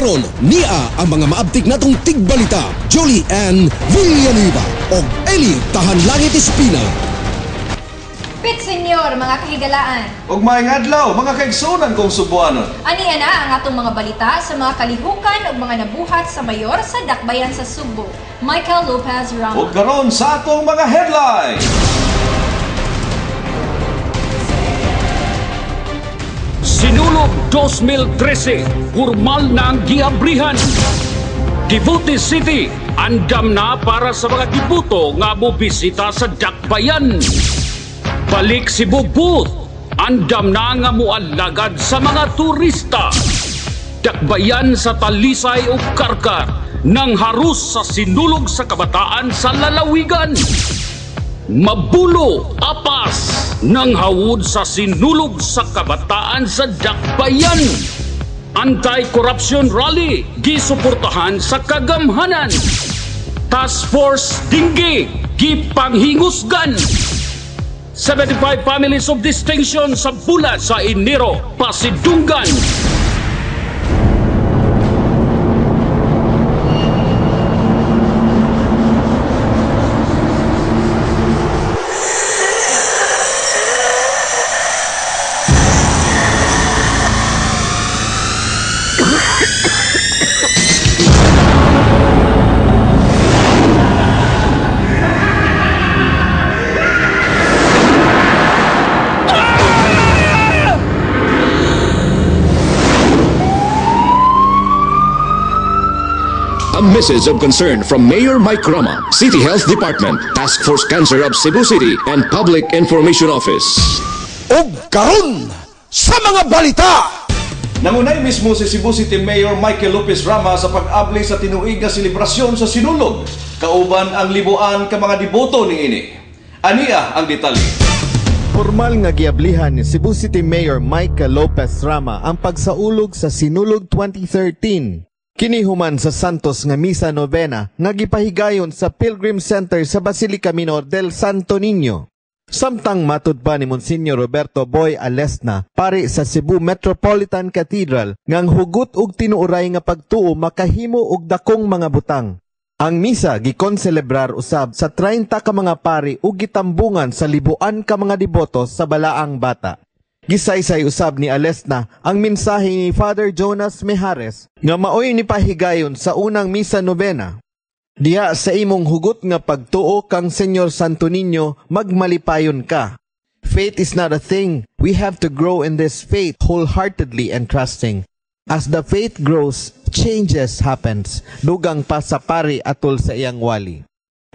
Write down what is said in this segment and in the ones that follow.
karon nia ang mga maabtik natong tigbalita, Jolie Ann Villanueva o Eli Tahan Langit Espina. Pit Senyor, mga kahigalaan. Ug maayong adlaw, mga kaigsunan kong Subuanon. Aniya na ang atong mga balita sa mga kalihukan ug mga nabuhat sa mayor sa Dakbayan sa Subo, Michael Lopez Rama. Ug karon sa atong mga headline. Sinulog 2013, formal na ang giabrihan. Dibuti City, andam na para sa mga dibuto nga mobisita sa Dakbayan. Balik Cebu Booth, andam na nga mualagad sa mga turista. Dakbayan sa Talisay ug Karkar, nang harus sa sinulog sa kabataan sa lalawigan. Mabulo, apas, nang hawod sa sinulog sa kabataan sa Dakbayan. Anti-corruption rally, gisuportahan sa kagamhanan. Task Force Dingge, gipanghingusgan. 75 families of distinction sa bulan sa Enero, Pasidunggan. A message of concern from Mayor Mike Rama, City Health Department, Task Force Cancer of Cebu City, and Public Information Office. O karon sa mga balita! Nangunay mismo si Cebu City Mayor Michael Lopez Rama sa pag-abli sa tinuig nga selebrasyon sa sinulog. Kauban ang libuan ka mga deboto ni ini. Aniya ang detalye. Formal nga giablihan ni Cebu City Mayor Michael Lopez Rama ang pagsaulog sa Sinulog 2013. Kinihuman sa Santos nga Misa Novena nga gipahigayon sa Pilgrim Center sa Basilica Minor del Santo Niño. Samtang matud pa ni Monsignor Roberto Boy Alesna, pari sa Cebu Metropolitan Cathedral, ngang hugot ug tinuuray nga pagtuo makahimo og dakong mga butang. Ang misa gikonselebrar usab sa 30 ka mga pari ug gitambungan sa libuan ka mga deboto sa Balaang Bata. Gisaysay usab ni Alesna ang mensahe ni Father Jonas Mejares nga maoy ni pahigayon sa unang misa novena. Diha sa imong hugot nga pagtuo kang Senyor Santo Niño, magmalipayon ka. Faith is not a thing. We have to grow in this faith wholeheartedly and trusting. As the faith grows, changes happens. Dugang pa sa pari atol sa iyang wali.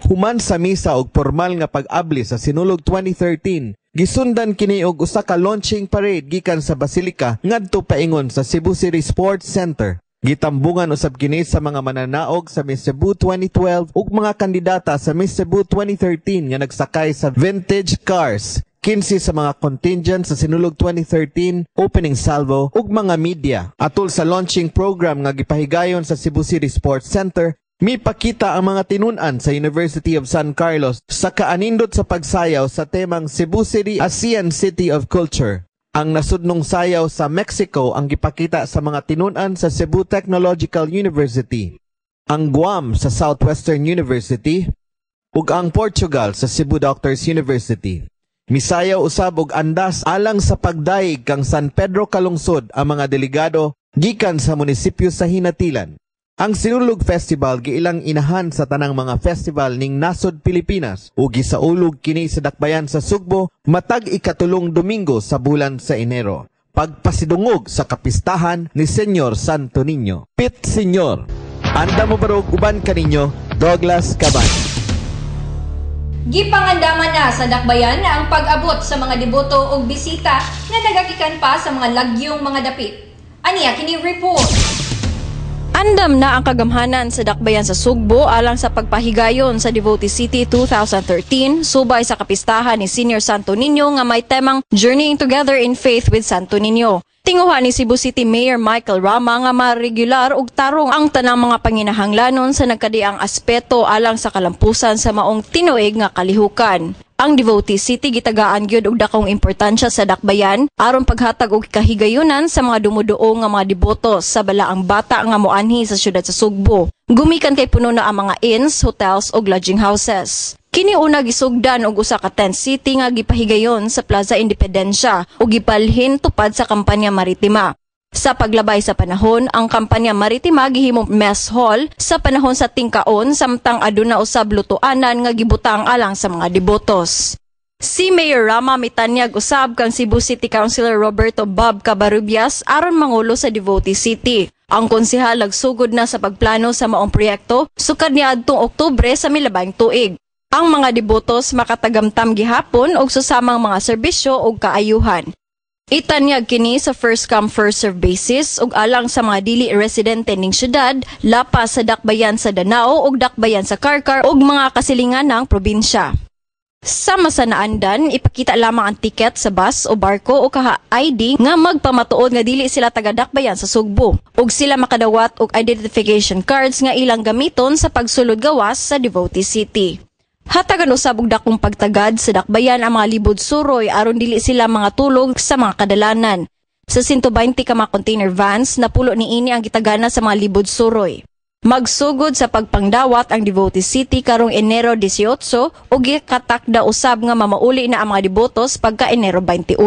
Human sa misa og formal nga pag-abli sa Sinulog 2013, gisundan kini og usa ka launching parade gikan sa Basilica ngadto paingon sa Cebu City Sports Center. Gitambungan usab kini sa mga mananaog sa Miss Cebu 2012 ug mga kandidata sa Miss Cebu 2013 nga nagsakay sa vintage cars. 15 sa mga contingent sa Sinulog 2013, opening salvo ug mga media. Atol sa launching program nga gipahigayon sa Cebu City Sports Center, mipakita ang mga tinun-an sa University of San Carlos sa kaanindot sa pagsayaw sa temang Cebu City ASEAN City of Culture. Ang nasudnong sayaw sa Mexico ang gipakita sa mga tinun-an sa Cebu Technological University, ang Guam sa Southwestern University, ug ang Portugal sa Cebu Doctors University. Misayaw usab og andas alang sa pagdaig kang San Pedro Kalungsod ang mga delegado gikan sa munisipyo sa Hinatilan. Ang Sinulog Festival giilang inahan sa tanang mga festival ning nasod Pilipinas ug gisaulog kini sa Dakbayan sa Sugbo matag ikatulong Domingo sa bulan sa Enero. Pagpasidungog sa kapistahan ni Senyor Santo Niño. Pit Senyor, anda mo barog uban kaninyo, Douglas Caban. Gipangandaman na sa Dakbayan na ang pag-abot sa mga deboto ug bisita nga nagagikan pa sa mga lagyong mga dapit. Aniya kini report. Andam na ang kagamhanan sa Dakbayan sa Sugbo alang sa pagpahigayon sa Devotee City 2013 subay sa kapistahan ni Senior Santo Niño nga may temang Journeying Together in Faith with Santo Niño. Tinguha ni Cebu City Mayor Michael Rama nga ma-regular og tarong ang tanang mga panginahanglanon sa nagkadiang aspeto alang sa kalampusan sa maong tinuig nga kalihukan. Ang Devotees City gitagaan gyud og dakong importansya sa dakbayan aron paghatag og kahigayunan sa mga dumuduo nga mga deboto sa balaang bata nga moanhi sa syudad sa Sugbo. Gumikan kay puno na ang mga inns, hotels ug lodging houses. Kini una gisugdan og usa ka tent city nga gipahigayon sa Plaza Independencia ug gipalhin tupad sa kampanya maritima. Sa paglabay sa panahon, ang kampanya maritima gihimo mess hall sa panahon sa tingkaon samtang aduna usab lutuanan nga gibutang alang sa mga debotos. Si Mayor Rama mitanyag usab kang Cebu City Councilor Roberto Bob Cabarubias aron mangulo sa Devotees City. Ang konsehal nagsugod na sa pagplano sa maong proyekto sukad niadtong Oktubre sa milabang tuig. Ang mga debotos makatagamtam gihapon og susamang mga serbisyo ug kaayuhan. Itanyag kini sa first come first serve basis ug alang sa mga dili residente ning syudad, lapas sa dakbayan sa Danao ug dakbayan sa Karkar ug mga kasilinganang probinsya. Sa masanaandan, ipakita lamang ang tiket sa bus o barko o kaha-ID nga magpamatuod nga dili sila taga-dakbayan sa Sugbo ug sila makadawat og identification cards nga ilang gamiton sa pagsulod gawas sa Devotees City. Hatagan usab og dakong pagtagad sa dakbayan ang mga libod suroy aron dili sila mga tulog sa mga kadalanan. Sa 120 ka mga container vans, napulo niini ang gitagana sa mga libod suroy. Magsugod sa pagpangdawat ang Devotees City karong Enero 18 ug gikatakda usab nga mamauli na ang mga debotos pagka Enero 21.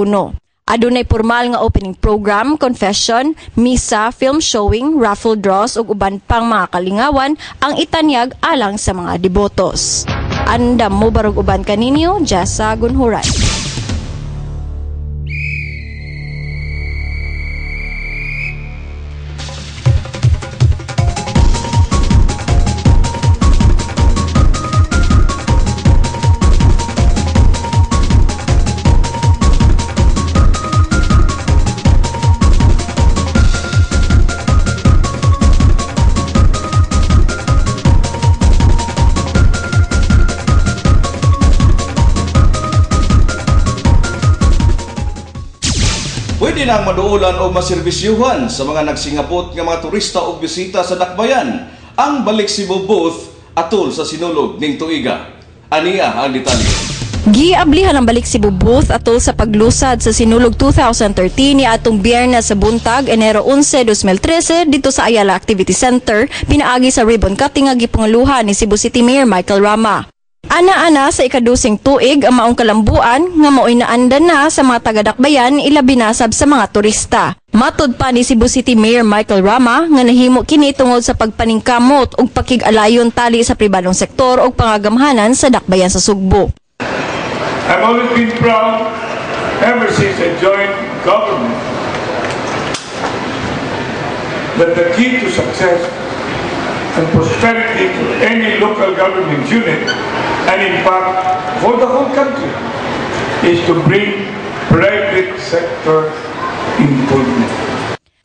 Adunay formal nga opening program, confession, misa, film showing, raffle draws ug uban pang mga kalingawan ang itanyag alang sa mga debotos. Andam mo barog uban kaninyo, Jessa Gunhuran. Pwede nang maduulan o maserbisyuhan sa mga nagsingapot nga mga turista o bisita sa dakbayan ang Balik Cebu booth atol sa sinulog ning tuiga. Aniya ang detalye. Giablihan ang Balik Cebu booth atol sa paglusad sa sinulog 2013 ni atong Biyernes sa buntag, Enero 11, 2013 dito sa Ayala Activity Center, pinaagi sa ribbon cutting nga gipanguluhan ni Cebu City Mayor Michael Rama. Ana-ana sa ikadusing tuig ang maong kalambuan nga mao'y naandan na sa mga taga-dakbayan ilabi na sab sa mga turista. Matud pa ni Cebu City Mayor Michael Rama nga nahimo kini tungod sa pagpaningkamot ug pakig-alayon tali sa pribadong sektor ug pangagamhanan sa dakbayan sa Sugbo. I've always been proud ever since I joined government that the key to success and prosperity to any local government unit, and in fact for the whole country, is to bring private sector involvement.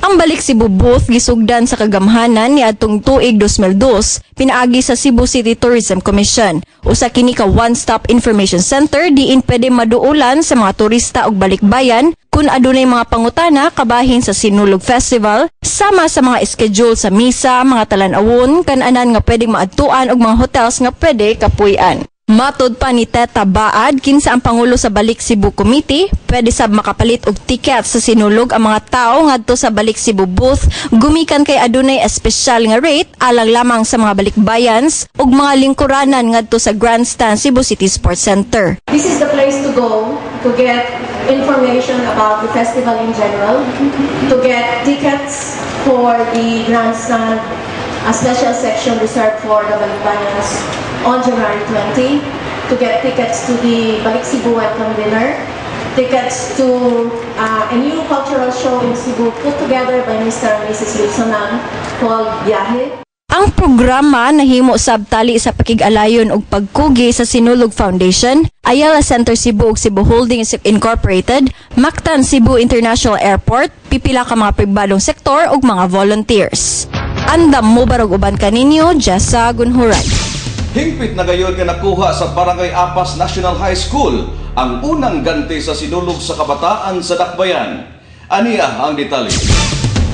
Ang Balik Cebu booth gisugdan sa kagamhanan ni adtong tuig 2002 pinaagi sa Cebu City Tourism Commission. Usa kini ka one-stop information center diin pwede maduulan sa mga turista og balikbayan kung adunay mga pangutana kabahin sa Sinulog Festival, sama sa mga schedule sa misa, mga talan-awon, kan-anan nga pwedeng maadtuan og mga hotels nga pwede kapuy-an. Matud pa ni Teta Baad, kinsa ang Pangulo sa Balik Cebu Committee, pwede sab makapalit og ticket sa sinulog ang mga tao ngadto sa Balik Cebu booth, gumikan kay adunay espesyal nga rate alang lamang sa mga balikbayans ug mga lingkuranan ngadto sa Grandstand Cebu City Sports Center. This is the place to go to get information about the festival in general, to get tickets for the Grandstand, a special section reserved for the balikbayans on January 20, to get tickets to the Balik Cebu Welcome Dinner, tickets to a new cultural show in Cebu put together by Mr. and Mrs. Wilsonan called Biyahe. Ang programa nahimo sabtali sa pakig-alayon og pagkugi sa Sinulog Foundation, Ayala Center Cebu ug Cebu Holdings Incorporated, Mactan Cebu International Airport, pipila ka mga pribadong sektor ug mga volunteers. Andam mo barog uban kaninyo, Jessa Gunhuran. Hingpit na gayon nga nakuha sa Barangay Apas National High School ang unang ganti sa sinulog sa kabataan sa dakbayan. Aniya ang detalye.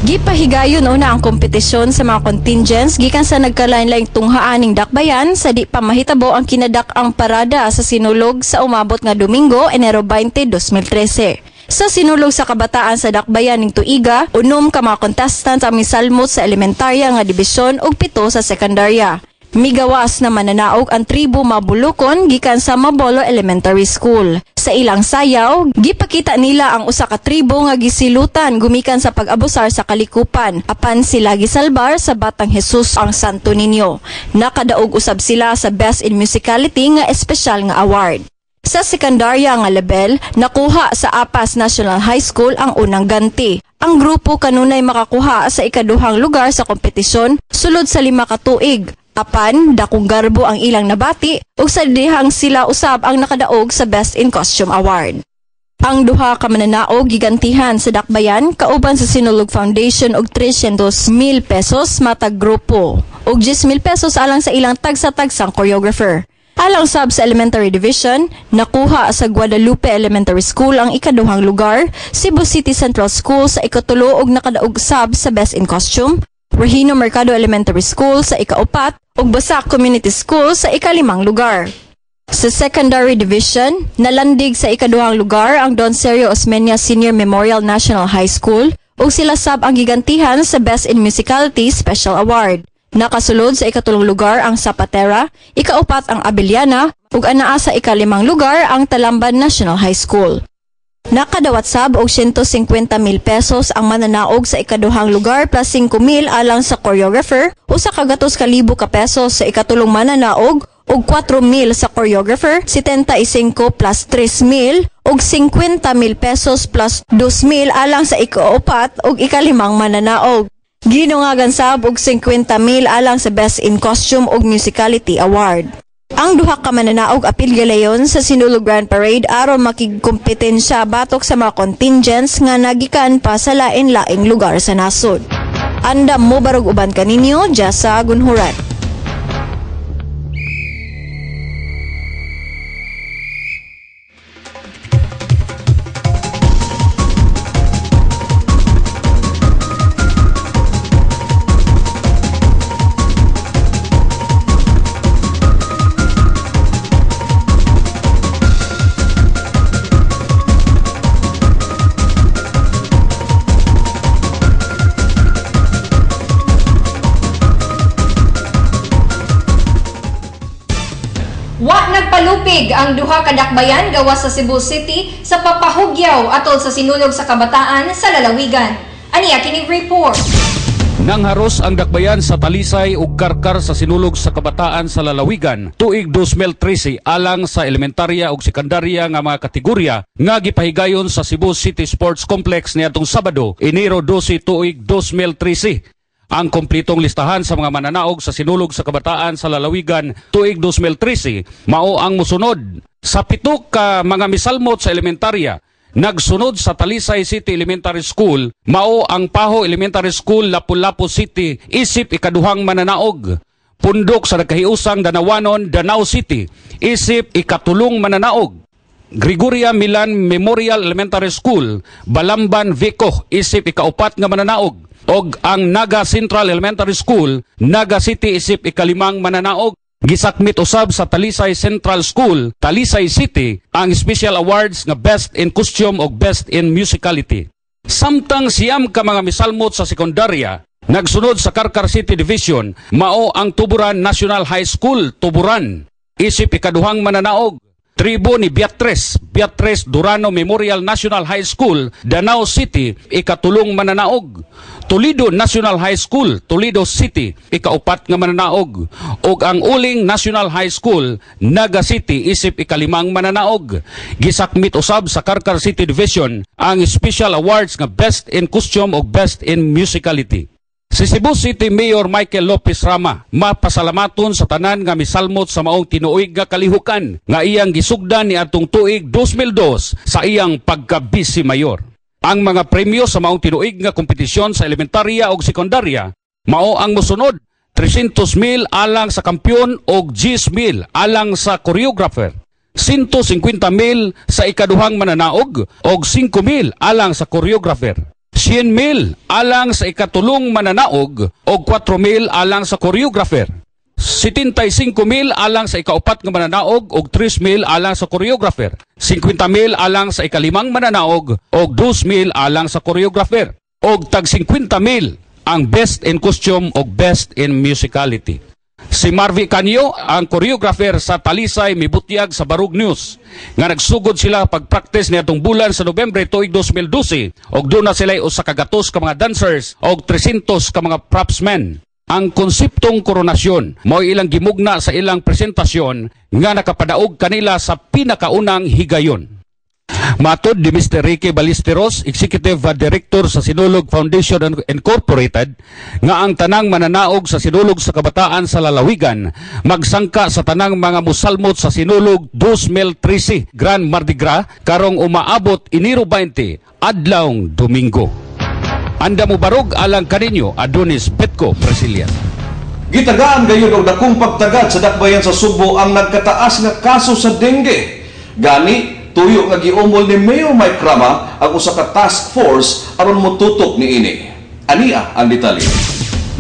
Gipahigayon una ang kompetisyon sa mga contingents gikan sa nagkalain-laing tunghaaning dakbayan sa di pa mahitabo ang kinadak ang parada sa sinulog sa umabot nga Domingo, Enero 20, 2013. Sa sinulog sa kabataan sa dakbayan ning tuiga, 6 ka mga contestants ang misalmot sa elementarya nga dibisyon ug 7 sa sekundarya. Migawas na mananaog ang tribo Mabulukon gikan sa Mabolo Elementary School. Sa ilang sayaw, gipakita nila ang usa ka tribo nga gisilutan gumikan sa pag-abusar sa kalikupan, apan sila gisalbar sa Batang Jesus ang Santo Niño. Nakadaog usab sila sa Best in Musicality nga espesyal nga award. Sa sekundarya nga level, nakuha sa Apas National High School ang unang ganti. Ang grupo kanunay makakuha sa ikaduhang lugar sa kompetisyon sulod sa 5 ka tuig. Apan, dakong garbo ang ilang nabati ug sa dihang sila usab ang nakadaog sa Best in Costume Award. Ang duha ka mananaog gigantihan sa dakbayan kauban sa Sinulog Foundation og 300,000 pesos matag grupo ug 10,000 pesos alang sa ilang tagsa-tagsang choreographer. Alang sab sa Elementary Division, nakuha sa Guadalupe Elementary School ang ikaduhang lugar, Cebu City Central School sa ikatulo ug nakadaog sab sa Best in Costume, Regino Mercado Elementary School sa ika-4 ug Basak Community School sa ika-5 lugar. Sa Secondary Division, nalandig sa ikaduhang lugar ang Don Sergio Osmeña Senior Memorial National High School ug sila sab ang gigantihan sa Best in Musicality Special Award. Nakasulod sa ikatulong lugar ang Zapatera, ika-4 ang Abellana ug anaa sa ika-5 lugar ang Talamban National High School. Nakadawat sab og 150,000 pesos ang mananaog sa ikaduhang lugar plus 5,000 alang sa choreographer, usa ka 200,000 ka pesos sa ikatulong mananaog ug 4,000 sa choreographer, 75 plus 3,000 ug 50,000 pesos plus 2,000 alang sa ika-4 ug ika-5 mananaog. Ginungagan sab og 50,000 alang sa Best in Costume ug Musicality Award. Ang duha ka mananaog apil galayon sa Sinulog Grand Parade aron makigkompetensya batok sa mga contingents nga nagikan pa sa lain-laing lugar sa nasod. Andam mo barog uban kaninyo, Jasa Gunhuran. Nagpalupig ang duha ka dakbayan gawas sa Cebu City sa papahugyaw atol sa sinulog sa kabataan sa lalawigan. Aniya kining report. Nangharos ang dakbayan sa Talisay ug Karkar sa sinulog sa kabataan sa lalawigan tuig 2013 alang sa elementarya ug sekundarya nga mga kategorya nga gipahigayon sa Cebu City Sports Complex niadtong Sabado, Enero 12 tuig 2013. Ang kompletong listahan sa mga mananaog sa sinulog sa kabataan sa lalawigan tuig 2013 mao ang mosunod. Sa 7 ka mga misalmot sa elementarya, nagsunod sa Talisay City Elementary School, mao ang Paho Elementary School, Lapu-Lapu City, isip ikaduhang mananaog. Pundok sa nagkahiusang Danawanon, Danao City, isip ikatulong mananaog. Gregoria Milan Memorial Elementary School, Balamban, Vico, isip ika-4 nga mananaog. Og ang Naga Central Elementary School, Naga City, isip ika-5 mananaog. Gisakmit usab sa Talisay Central School, Talisay City, ang Special Awards nga Best in Costume o Best in Musicality. Samtang siyam ka mga misalmot sa sekundarya, nagsunod sa Karkar City Division, mao ang Tuburan National High School, Tuburan, isip ikaduhang mananaog. Tribo ni Beatriz Durano Memorial National High School, Danao City, ikatulong mananaog. Toledo National High School, Toledo City, ika-4 nga mananaog. Og ang Uling National High School, Naga City, isip ika-5 mananaog. Gisakmit usab sa Karkar City Division ang Special Awards nga Best in Costume o Best in Musicality. Si Cebu City Mayor Michael Lopez Rama mapasalamaton sa tanan nga misalmot sa maong tinuig nga kalihukan nga iyang gisugdan ni atong tuig 2002 sa iyang pagka-vice mayor. Ang mga premyo sa maong tinuig nga kompetisyon sa elementarya o sekundarya mao ang mosunod: 300,000 alang sa kampiyon o 10,000 alang sa choreographer, 150,000 sa ikaduhang mananaog og 5,000 alang sa choreographer. 100,000 alang sa ikatulong mananaog og 4,000 alang sa choreographer. 75,000 alang sa ikaupat nga mananaog og 3,000 alang sa choreographer. 50,000 alang sa ikalimang mananaog og 2,000 alang sa choreographer. Og tag 50,000 ang best in costume og best in musicality. Si Marvy Canyo, ang choreographer sa Talisay mibutyag sa Barug News nga nagsugod sila pagpractice niadtong bulan sa Nobyembre tuig 2012 og doon na sila usa ka gatos ka mga dancers og 300 ka mga propsmen. Ang konseptong koronasyon mao ilang gimugna sa ilang presentasyon nga nakapadaog kanila sa pinakaunang higayon. Matod ni Mr. Ricky Ballesteros, Executive Director sa Sinulog Foundation Incorporated, nga ang tanang mananaog sa Sinulog sa Kabataan sa Lalawigan magsangka sa tanang mga musalmot sa Sinulog 2013 Grand Mardi Gras karong umaabot Enero 20 adlawng Domingo. Anda mo barog alang kaninyo Adonis Petco Brasilia. Gitagaan gayon og dakong pagtagad sa dakbayan sa Subo ang nagkataas nga kaso sa dengue. Gani tuyo nga giumol ni Mayor Mike Rama ang usa ka task force aron motutok niini. Ania ang detalye.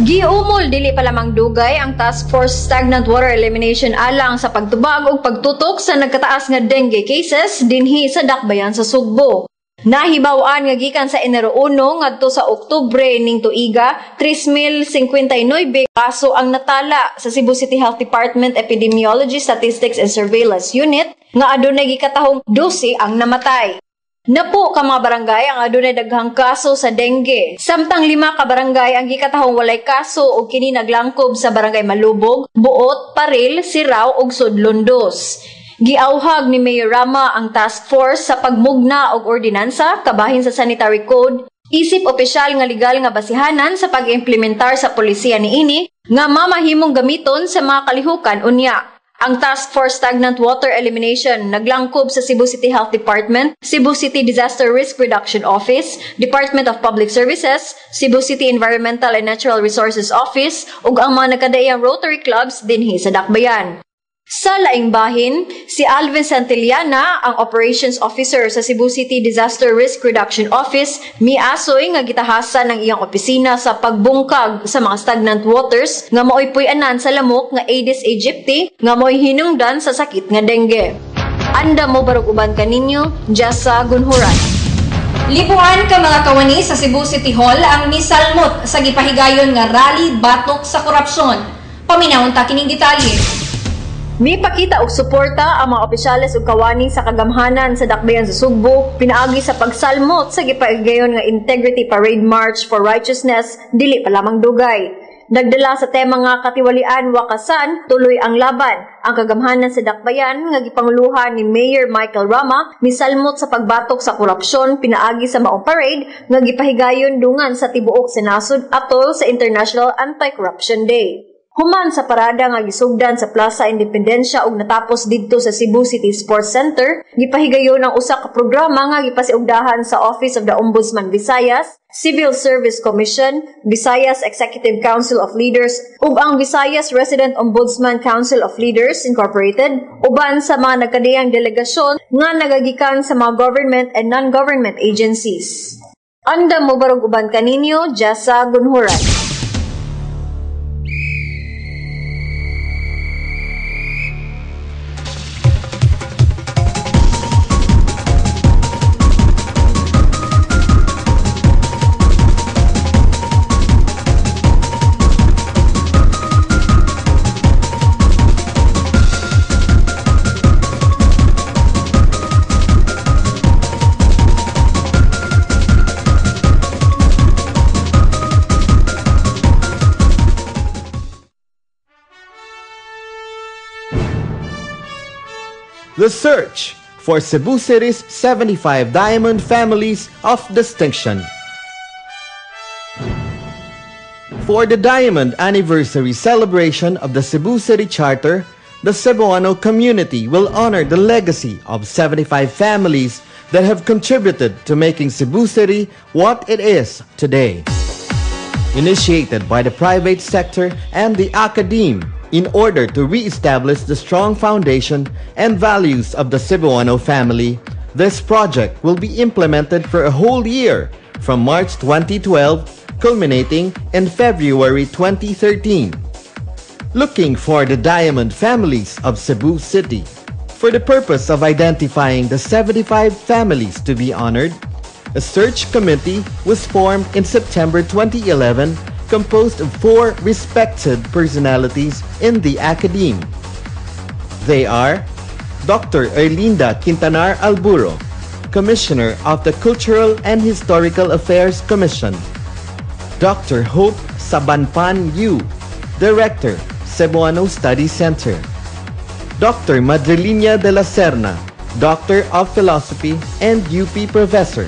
Giumol dili pa lamang dugay ang Task Force Stagnant Water Elimination alang sa pagtubag ug pagtutok sa nagkataas nga dengue cases dinhi sa dakbayan sa Sugbo. Nahibaw-an nga gikan sa Enero 1 ngadto sa Oktubre ning tuiga, 3,059 kaso ang natala sa Cebu City Health Department Epidemiology, Statistics and Surveillance Unit nga adunay gikatahong 12 ang namatay. Napo ka mga barangay ang adunay daghang kaso sa dengue. Samtang 5 ka barangay ang gikatahong walay kaso ug kini naglangkob sa barangay Malubog, Buot, Paril, Sirao ug Sudlondos. Giauhag ni Mayor Rama ang task force sa pagmugna og ordinansa kabahin sa sanitary code, isip opisyal nga legal nga basihanan sa pag-implementar sa polisiya niini nga mamahimong gamiton sa mga kalihukan unya. Ang Task Force Stagnant Water Elimination naglangkob sa Cebu City Health Department, Cebu City Disaster Risk Reduction Office, Department of Public Services, Cebu City Environmental and Natural Resources Office ug ang mga nagkadaiyang Rotary Clubs dinhi sa Dakbayan. Sa laing bahin, si Alvin Santillana, ang Operations Officer sa Cebu City Disaster Risk Reduction Office, miasoy nga gitahasan ng iyang opisina sa pagbungkag sa mga stagnant waters nga maoy puy-anan sa lamok nga Aedes aegypti nga maoy hinungdan sa sakit nga dengue. Anda mo barog uban kaninyo, Jessa Gunhuran. Libuan ka mga kawani sa Cebu City Hall ang misalmot sa gipahigayon nga rally batok sa korupsyon. Paminawon ta kining detalye. Mipakita og suporta ang mga opisyales ug kawani sa kagamhanan sa dakbayan sa Sugbo pinaagi sa pagsalmot sa gipahigayon nga Integrity Parade March for Righteousness dili pa lamang dugay. Nagdala sa tema nga katiwalian wakasan tuloy ang laban. Ang kagamhanan sa dakbayan nga gipanguluhan ni Mayor Michael Rama misalmot sa pagbatok sa korupsyon pinaagi sa maong parade nga gipahigayon dungan sa tibuok sa nasod atol sa International Anti-Corruption Day. Human sa parada nga gisugdan sa Plaza Independencia ug natapos didto sa Cebu City Sports Center, gipahigayon ang usa ka programa nga gipasiugdahan sa Office of the Ombudsman Visayas, Civil Service Commission, Visayas Executive Council of Leaders ug ang Visayas Resident Ombudsman Council of Leaders Incorporated uban sa mga nagkadiyang delegasyon nga nagagikan sa mga government and non-government agencies. Anda mo barog uban kaninyo, Jessa Gunhuran. The search for Cebu City's 75 Diamond Families of Distinction. For the Diamond Anniversary celebration of the Cebu City Charter, the Cebuano community will honor the legacy of 75 families that have contributed to making Cebu City what it is today. Initiated by the private sector and the academe, in order to re-establish the strong foundation and values of the Cebuano family. This project will be implemented for a whole year from March 2012, culminating in February 2013. Looking for the diamond families of Cebu City. For the purpose of identifying the 75 families to be honored, a search committee was formed in September 2011, composed of 4 respected personalities in the academe. They are Dr. Erlinda Quintanar Alburo, Commissioner of the Cultural and Historical Affairs Commission; Dr. Hope Sabanpan Yu, Director, Cebuano Study Center; Dr. Madrilina de la Serna, Doctor of Philosophy and UP Professor;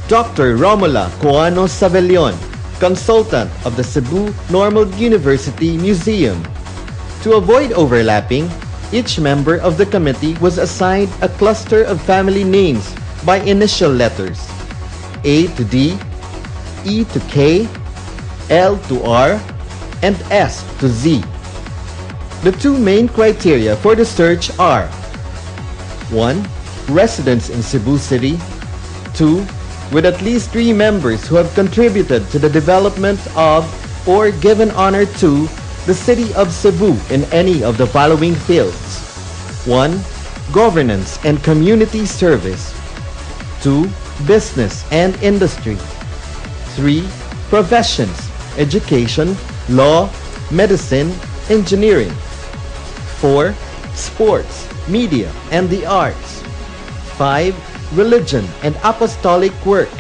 Dr. Romula Coano Sabellion, Consultant of the Cebu Normal University Museum. To avoid overlapping, each member of the committee was assigned a cluster of family names by initial letters: A to D, E to K, L to R, and S to Z. The 2 main criteria for the search are: 1. Residence in Cebu City; 2. With at least 3 members who have contributed to the development of or given honor to the city of Cebu in any of the following fields: 1. Governance and community service; 2. Business and industry; 3. Professions, education, law, medicine, engineering; 4. Sports, media, and the arts; 5. Religion and apostolic work;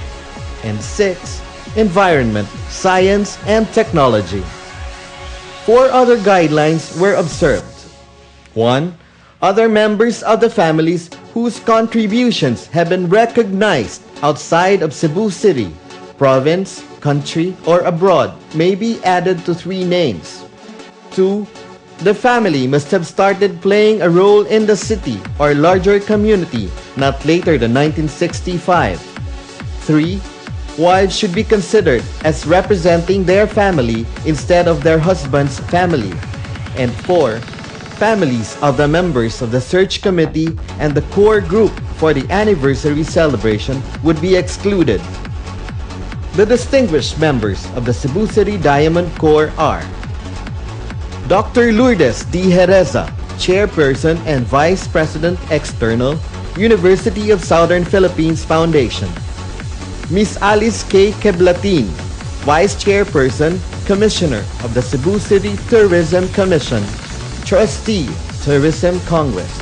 and 6. Environment, science, and technology. 4 other guidelines were observed. 1. Other members of the families whose contributions have been recognized outside of Cebu City, province, country, or abroad may be added to 3 names. 2. The family must have started playing a role in the city or larger community not later than 1965. 3. Wives should be considered as representing their family instead of their husband's family. And 4. Families of the members of the search committee and the core group for the anniversary celebration would be excluded. The distinguished members of the Cebu City Diamond Corps are: Dr. Lourdes D. Jereza, Chairperson and Vice President External, University of Southern Philippines Foundation; Ms. Alice K. Keblatin, Vice Chairperson, Commissioner of the Cebu City Tourism Commission, Trustee, Tourism Congress;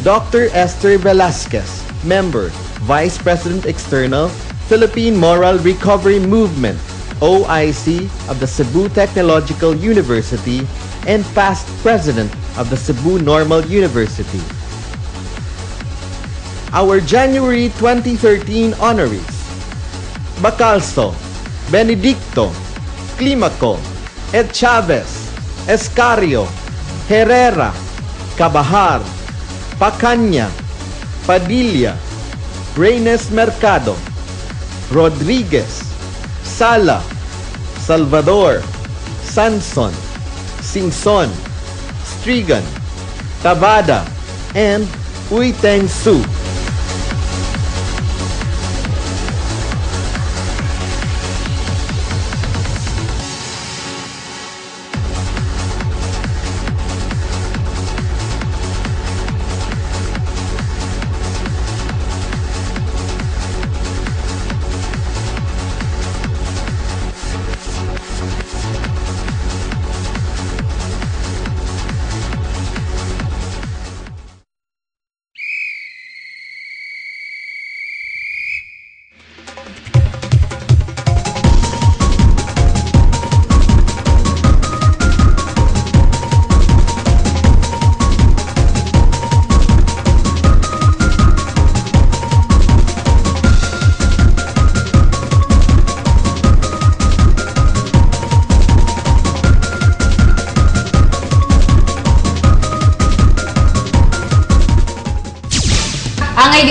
Dr. Esther Velasquez, Member, Vice President External, Philippine Moral Recovery Movement, OIC of the Cebu Technological University, and past President of the Cebu Normal University. Our January 2013 honorees: Bacalso, Benedicto, Climaco, Ed Chavez, Escario, Herrera, Cabahar, Pacanya, Padilla, Reynes Mercado, Rodriguez, Sala, Salvador, Sanson, Singson, Strigan, Tabada, and Uiteng Su.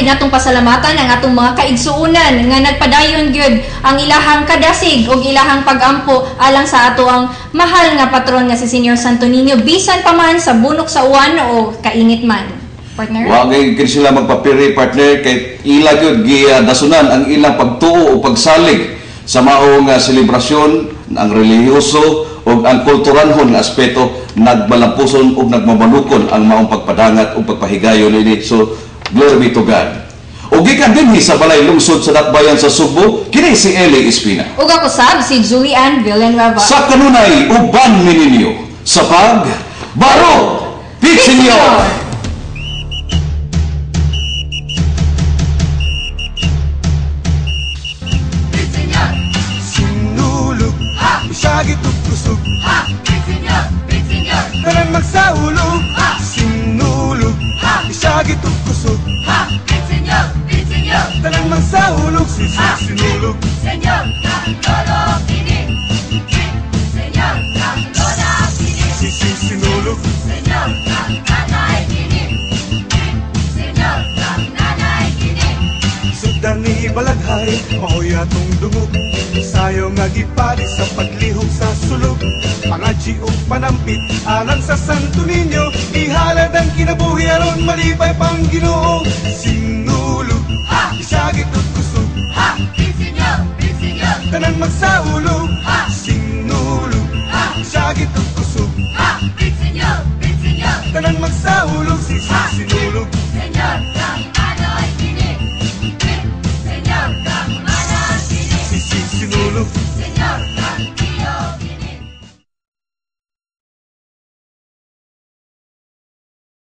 gyud natong pasalamatan ang atong mga kaigsuunan nga nagpadayon gyud ang ilahang kadasig ug ilahang pagampo alang sa ato ang mahal nga patron nga si Senior Santo Niño bisan pa man sa bunok sa uwan o kainit man. Partner? Wagay kin sila magpapiri, partner, kay ila gyud gidasunan ang ilang pagtuo o pagsalig sa maong selebrasyon, ang relihiyoso o ang kulturanhon nga aspeto nagbalampuson o nagmamanukon ang maong pagpadangat o pagpahigayon ini. So, glory be to God. O gikan dinhi sa balay lungsod sa Dakbayan sa Subo, kini si Eli Espina. Ug ako sab si Julie Ann Villanueva. Sa kanunay uban mininyo sa pag Barok Pichinyo. Bisagit ug kusog, tanan magsaulog, sinulog, bisagit ug kusog, tanan magsaulog, sinulog. Senyor, lolo kini, Senyor, lola kini, sinulog. Senyor, nanay kini, Senyor, nanay kini. Sugdan ni balaghay, maoy atong dungog. Sayo nga gipali sa paglihok sa sulog, pangadji o panampit alang sa Santo Niño, ihalad ang kinabuhi aron malipay pang Ginoo. Sinulog, bisagit ug kusog, tanan magsaulog, sinulog, bisagit ug kusog, tanan magsaulog.